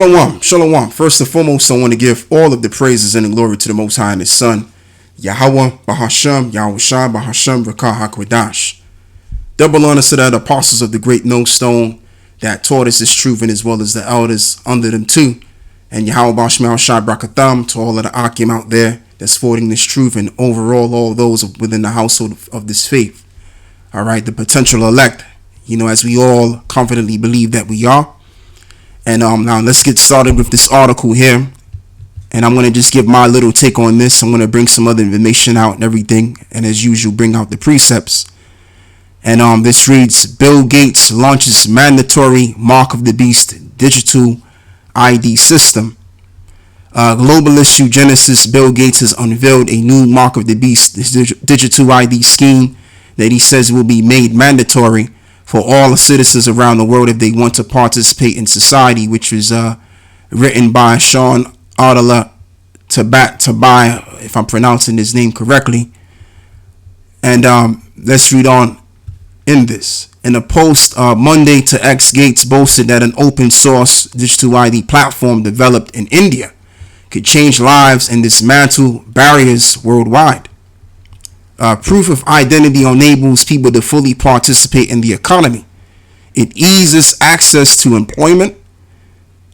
Shalom, shalom. First and foremost, I want to give all of the praises and the glory to the Most High and His Son, Yahweh, Bahasham, Yahushua, Bahasham, Rakah HaKodash. Double honor to the apostles of the great millstone that taught us this truth, and as well as the elders under them too. And Yahweh Bashmal Shai Brakatham to all of the Akim out there that's forwarding this truth, and overall all those within the household of this faith. All right, the potential elect, as we all confidently believe that we are. And now let's get started with this article here. And I'm going to just give my little take on this. I'm going to bring some other information out and everything. And as usual, bring out the precepts. And this reads, Bill Gates launches mandatory Mark of the Beast digital ID system. Globalist eugenicist Bill Gates has unveiled a new Mark of the Beast digital ID scheme that he says will be made mandatory for all citizens around the world if they want to participate in society, which was written by Sean Adela Tabai, if I'm pronouncing his name correctly. And let's read on in this. In a post Monday to X, Gates boasted that an open source digital ID platform developed in India could change lives and dismantle barriers worldwide. Proof of identity enables people to fully participate in the economy. It eases access to employment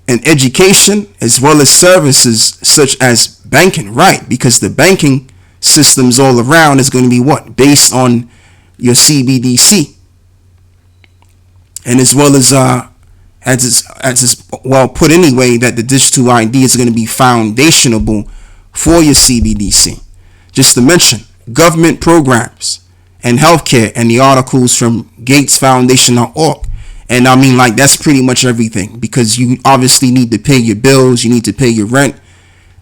and education, as well as services such as banking, right? Because the banking systems all around is going to be what? Based on your CBDC. And as well as it's well put anyway, that the digital ID is going to be foundational for your CBDC. Just to mention, government programs and healthcare, and the articles from gatesfoundation.org. And I mean, like, that's pretty much everything, because you obviously need to pay your bills, you need to pay your rent,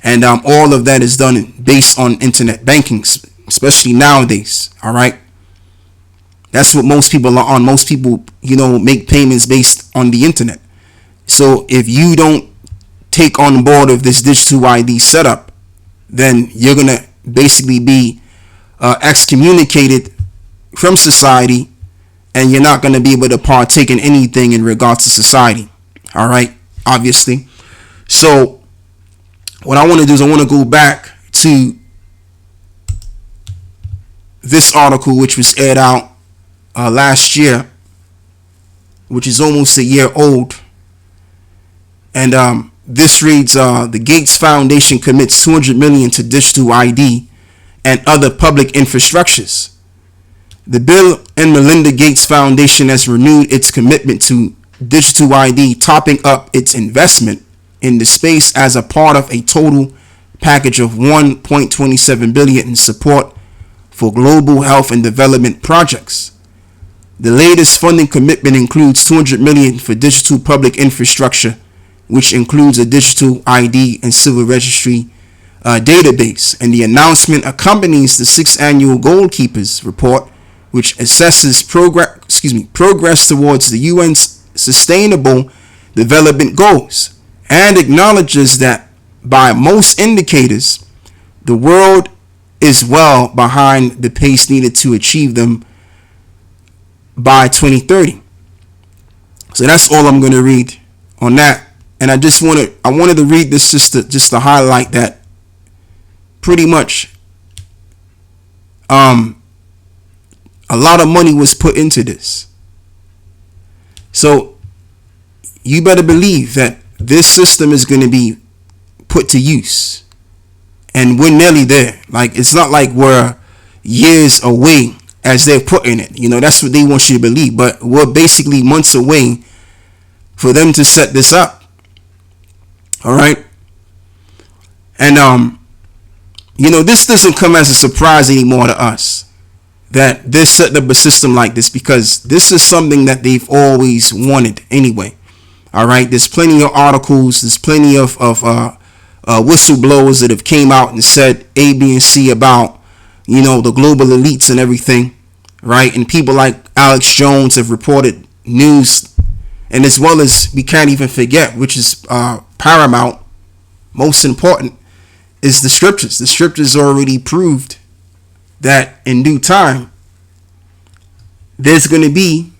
and all of that is done based on internet banking, especially nowadays. All right, that's what most people are on. Most people, make payments based on the internet. So if you don't take on board of this digital ID setup, then you're gonna basically be excommunicated from society, and you're not going to be able to partake in anything in regards to society. All right, obviously. So what I want to do is I want to go back to this article, which was aired out last year, which is almost a year old. And this reads, the Gates Foundation commits $200 million to digital ID and other public infrastructures. The Bill and Melinda Gates Foundation has renewed its commitment to digital ID, topping up its investment in the space as a part of a total package of $1.27 billion in support for global health and development projects. The latest funding commitment includes $200 million for digital public infrastructure, which includes a digital ID and civil registry database, and the announcement accompanies the 6th annual Goalkeepers report, which assesses progress towards the UN's sustainable development goals, and acknowledges that by most indicators, the world is well behind the pace needed to achieve them by 2030. So that's all I'm going to read on that. And I wanted to read this just to highlight that pretty much a lot of money was put into this. So you better believe that this system is going to be put to use, and we're nearly there. Like, it's not like we're years away as they're putting it. That's what they want you to believe, but we're basically months away for them to set this up. All right. And this doesn't come as a surprise anymore to us that they're setting up a system like this, because this is something that they've always wanted anyway. All right, there's plenty of articles, there's plenty of whistleblowers that have came out and said A, B, and C about the global elites and everything, right? And people like Alex Jones have reported news, and as well as, we can't even forget, which is paramount, most important, is the scriptures. The scriptures already proved that in due time there's going to be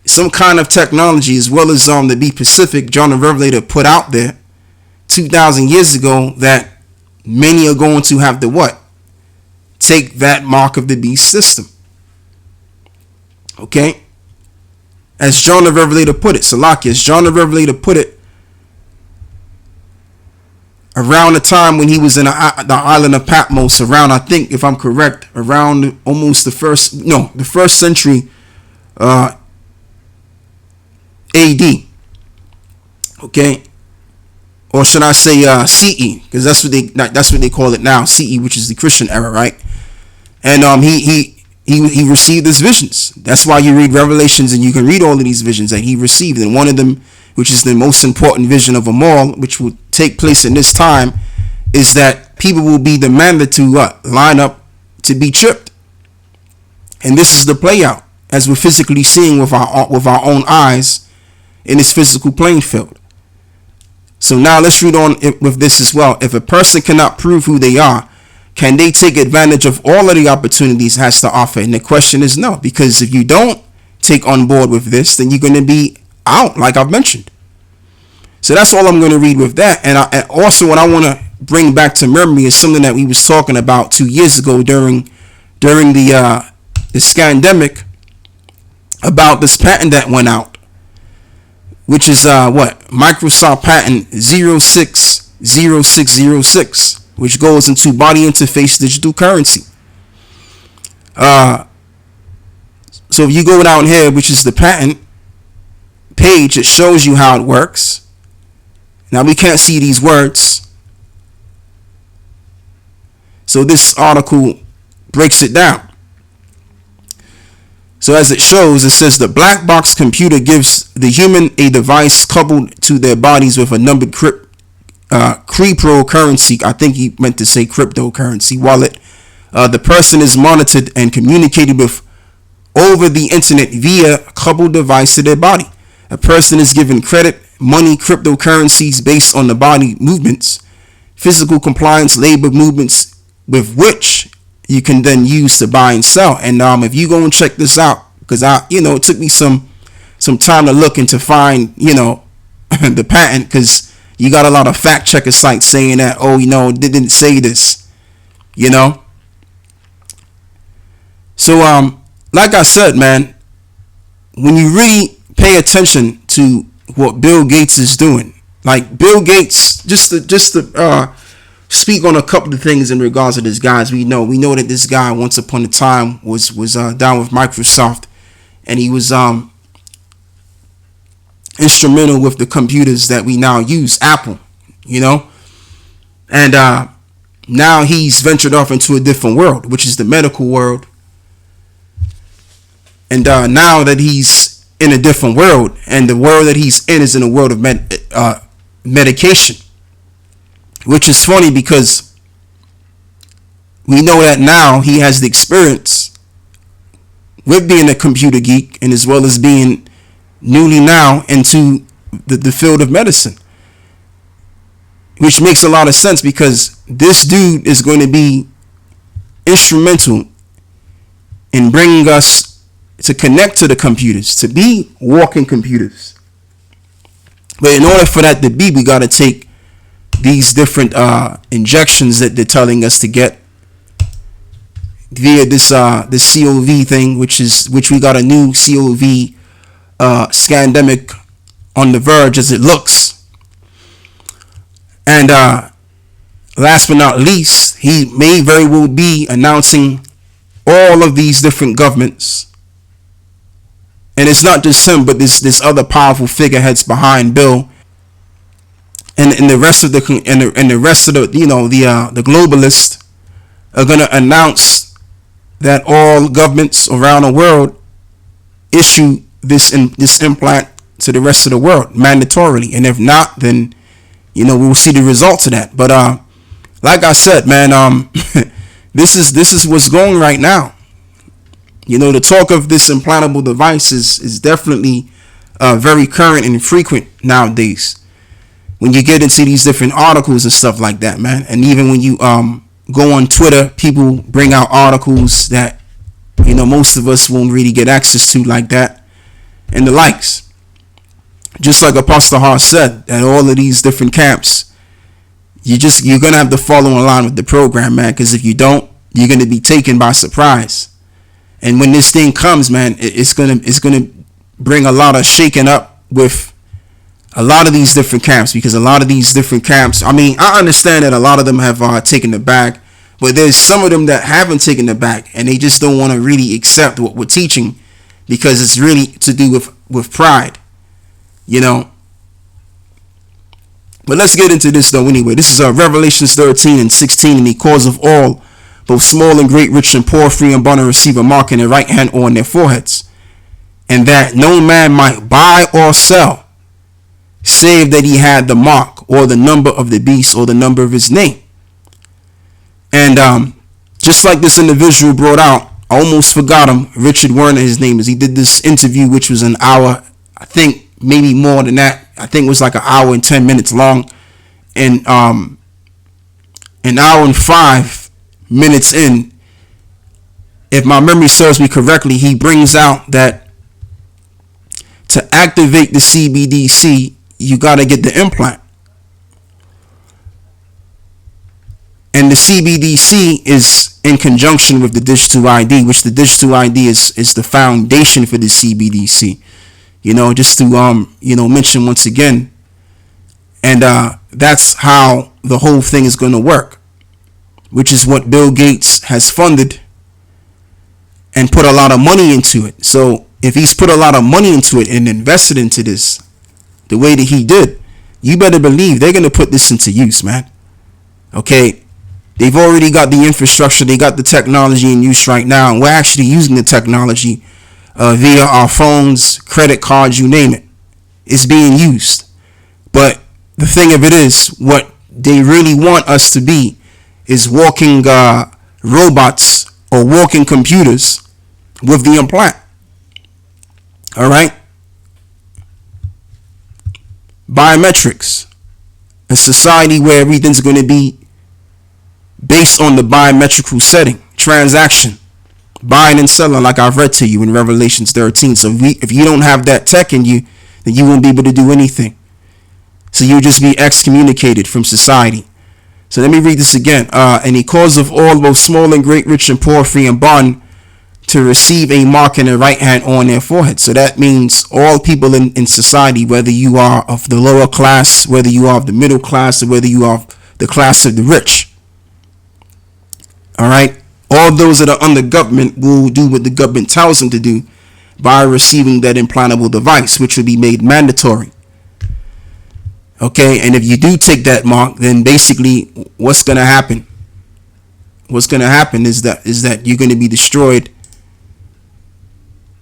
some kind of technology, as well as to be Pacific, John the Revelator put out there 2,000 years ago, that many are going to have to what? Take that mark of the beast system. Okay? As John the Revelator put it, Salaki, as John the Revelator put it, around the time when he was in the island of Patmos, around, I think, if I'm correct, around almost the first century AD. Okay? Or should I say CE, because that's what they call it now, CE, which is the Christian era, right? And he received his visions. That's why you read Revelations and you can read all of these visions that he received. And one of them, which is the most important vision of them all, which will take place in this time, is that people will be demanded to line up to be chipped. And this is the play out, as we're physically seeing with our own eyes in this physical playing field. So now let's read on with this as well. If a person cannot prove who they are, can they take advantage of all of the opportunities it has to offer? And the question is no, because if you don't take on board with this, then you're going to be out, like I've mentioned. So that's all I'm going to read with that. And also what I want to bring back to memory is something that we was talking about 2 years ago during the scandemic, about this patent that went out, which is Microsoft patent 060606, which goes into body interface digital currency. So if you go down here, which is the patent page, it shows you how it works. Now we can't see these words, so this article breaks it down. So as it shows, it says the black box computer gives the human a device coupled to their bodies with a numbered cryptocurrency. I think he meant to say cryptocurrency wallet. The person is monitored and communicated with over the internet via a coupled device to their body. A person is given credit, money, cryptocurrencies based on the body movements, physical compliance, labor movements, with which you can then use to buy and sell. And if you go and check this out, because it took me some time to look and to find the patent, because you got a lot of fact checker sites saying that it didn't say this, So like I said, man, when you really pay attention to what Bill Gates is doing, like Bill Gates, just to speak on a couple of things in regards to this, guys. We know that this guy once upon a time was down with Microsoft, and he was instrumental with the computers that we now use, Apple, and now he's ventured off into a different world, which is the medical world. And now that he's in a different world, and the world that he's in is in a world of medication, which is funny because we know that now he has the experience with being a computer geek, and as well as being newly now into the field of medicine, which makes a lot of sense, because this dude is going to be instrumental in bringing us to connect to the computers, to be walking computers. But in order for that to be, we got to take these different injections that they're telling us to get via this COV thing, which we got a new COV scandemic on the verge, as it looks. And last but not least, he may very well be announcing all of these different governments. And it's not just him, but this other powerful figureheads behind Bill, and the rest of the the globalists are gonna announce that all governments around the world issue this implant to the rest of the world mandatorily, and if not, then we will see the results of that. But like I said, man, this is what's going right now. The talk of this implantable device is definitely very current and frequent nowadays, when you get into these different articles and stuff like that, man. And even when you go on Twitter, people bring out articles that most of us won't really get access to like that. and the likes. Just like Apostle Hart said, that all of these different camps, you're gonna have to follow in line with the program, man. Because if you don't, you're gonna be taken by surprise. And when this thing comes, man, it's gonna bring a lot of shaking up with a lot of these different camps, because a lot of these different camps, I mean, I understand that a lot of them have taken the back, but there's some of them that haven't taken the back, and they just don't want to really accept what we're teaching, because it's really to do with pride, you know. But let's get into this though anyway. This is Revelations 13 and 16, and he calls of all, both small and great, rich and poor, free and bond, to receive a mark in their right hand or on their foreheads, and that no man might buy or sell, save that he had the mark or the number of the beast or the number of his name. And just like this individual brought out, I almost forgot him, Richard Werner, his name is. He did this interview, which was an hour, I think maybe more than that. I think it was like an hour and 10 minutes long. And an hour and 5 minutes in, if my memory serves me correctly, he brings out that to activate the CBDC, you got to get the implant. And the CBDC is in conjunction with the digital ID, which the digital ID is the foundation for the CBDC. You know, just to mention once again. And that's how the whole thing is going to work, which is what Bill Gates has funded and put a lot of money into it. So if he's put a lot of money into it and invested into this the way that he did, you better believe they're going to put this into use, man. Okay, they've already got the infrastructure, they got the technology in use right now, and we're actually using the technology via our phones, credit cards, you name it. It's being used. But the thing of it is, what they really want us to be is walking robots or walking computers with the implant. All right. Biometrics, a society where everything's going to be based on the biometrical setting, transaction, buying and selling, like I've read to you in Revelations 13. So if you don't have that tech in you, then you won't be able to do anything. So you'll just be excommunicated from society. So let me read this again. And he calls of all, both small and great, rich and poor, free and bond, to receive a mark in their right hand or on their forehead. So that means all people in society, whether you are of the lower class, whether you are of the middle class, or whether you are of the class of the rich. All right. All those that are under government will do what the government tells them to do by receiving that implantable device, which will be made mandatory. Okay. And if you do take that mark, then basically what's going to happen? What's going to happen is that you're going to be destroyed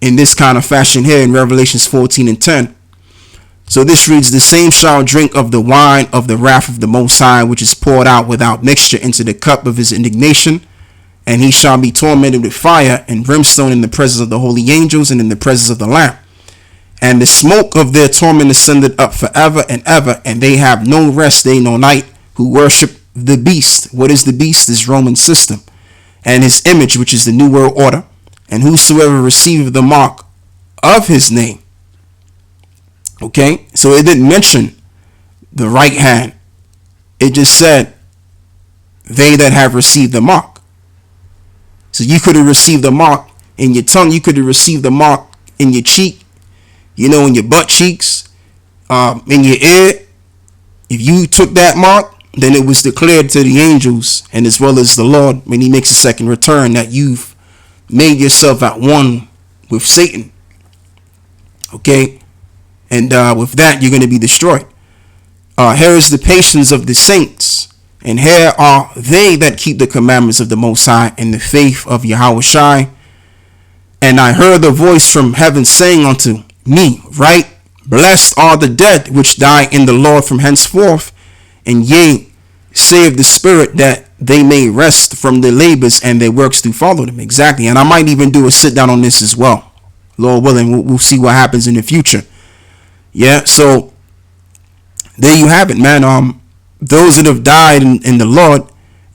in this kind of fashion here in Revelations 14 and 10. So this reads, the same shall drink of the wine of the wrath of the Most High, which is poured out without mixture into the cup of his indignation. And he shall be tormented with fire and brimstone in the presence of the holy angels and in the presence of the Lamb. And the smoke of their torment ascended up forever and ever, and they have no rest day nor night, who worship the beast. What is the beast? This Roman system. And his image, which is the New World Order. And whosoever receiveth the mark of his name. Okay, so it didn't mention the right hand. It just said they that have received the mark. So you could have received the mark in your tongue. You could have received the mark in your cheek, in your butt cheeks, in your ear. If you took that mark, then it was declared to the angels and as well as the Lord when he makes a second return that you've made yourself at one with Satan. Okay. And with that, you're going to be destroyed. Here is the patience of the saints. And here are they that keep the commandments of the Most High and the faith of Yahushai. And I heard the voice from heaven saying unto me, write, blessed are the dead which die in the Lord from henceforth. And yea, save the spirit that they may rest from their labors and their works do follow them. Exactly. And I might even do a sit down on this as well. Lord willing, we'll see what happens in the future. Yeah, so there you have it, man. Those that have died in the Lord,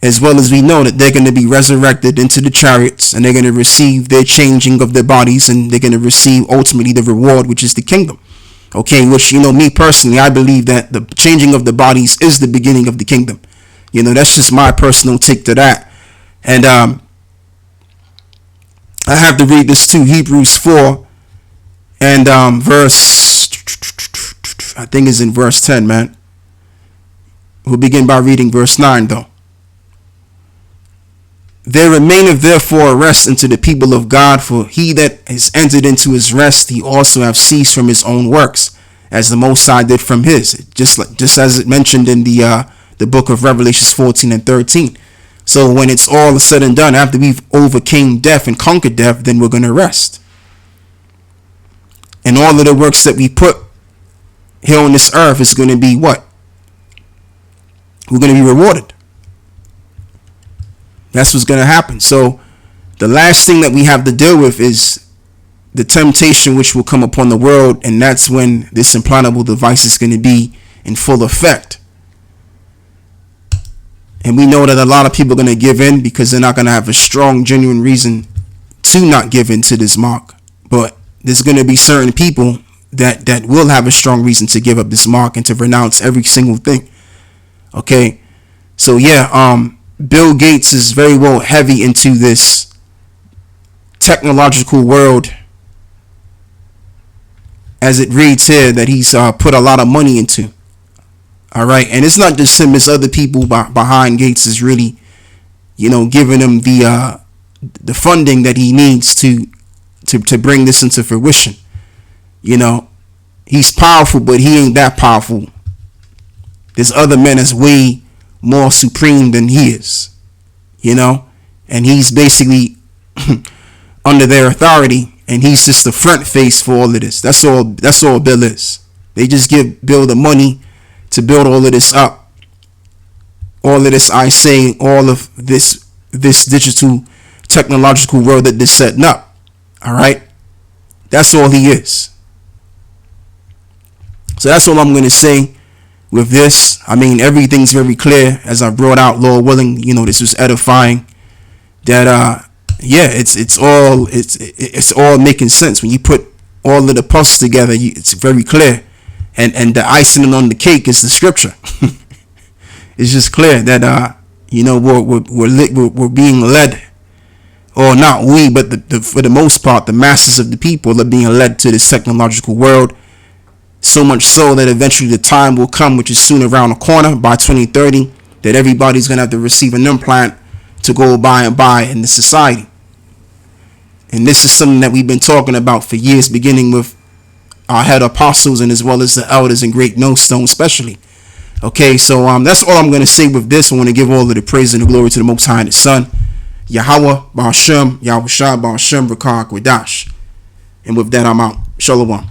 as well as we know that they're going to be resurrected into the chariots, and they're going to receive their changing of their bodies, and they're going to receive ultimately the reward, which is the kingdom. Okay, which, me personally, I believe that the changing of the bodies is the beginning of the kingdom. That's just my personal take to that. And I have to read this too, Hebrews 4 and verse, I think it's in verse 10, man. We'll begin by reading verse 9 though. There remaineth therefore a rest unto the people of God, for he that is entered into his rest, he also have ceased from his own works, as the Most High did from his. Just as it mentioned in the book of Revelations 14 and 13. So when it's all said and done, after we've overcame death and conquered death, then we're going to rest. And all of the works that we put here on this earth is going to be what? We're going to be rewarded. That's what's going to happen. So the last thing that we have to deal with is the temptation which will come upon the world, and that's when this implantable device is going to be in full effect. And we know that a lot of people are going to give in because they're not going to have a strong, genuine reason to not give in to this mark. But there's going to be certain people that will have a strong reason to give up this mark and to renounce every single thing. Okay, so yeah, Bill Gates is very well heavy into this technological world, as it reads here that he's put a lot of money into. All right, and it's not just him; it's other people behind Gates is really, giving him the funding that he needs to bring this into fruition. He's powerful, but he ain't that powerful. There's other men that's way more supreme than he is, and he's basically under their authority, and he's just the front face for all of this. That's all Bill is. They just give Bill the money to build all of this up, all of this all of this digital technological world that they're setting up. All right, that's all he is. So that's all I'm going to say with this. I mean, everything's very clear, as I brought out, Lord willing. This was edifying. That it's all making sense when you put all of the puzzles together. It's very clear, and the icing on the cake is the scripture. It's just clear that we're being led, or not we, but for the most part, the masses of the people are being led to this technological world. So much so that eventually the time will come, which is soon around the corner, by 2030, that everybody's going to have to receive an implant to go by and buy in the society. And this is something that we've been talking about for years, beginning with our head apostles and as well as the elders in Great Millstone especially. Okay, so that's all I'm going to say with this. I want to give all of the praise and the glory to the Most High and His Son, Yahweh, Ba'ashem, Yahushua, Ba'ashem, Rakah, Kwadash. And with that, I'm out. Shalom.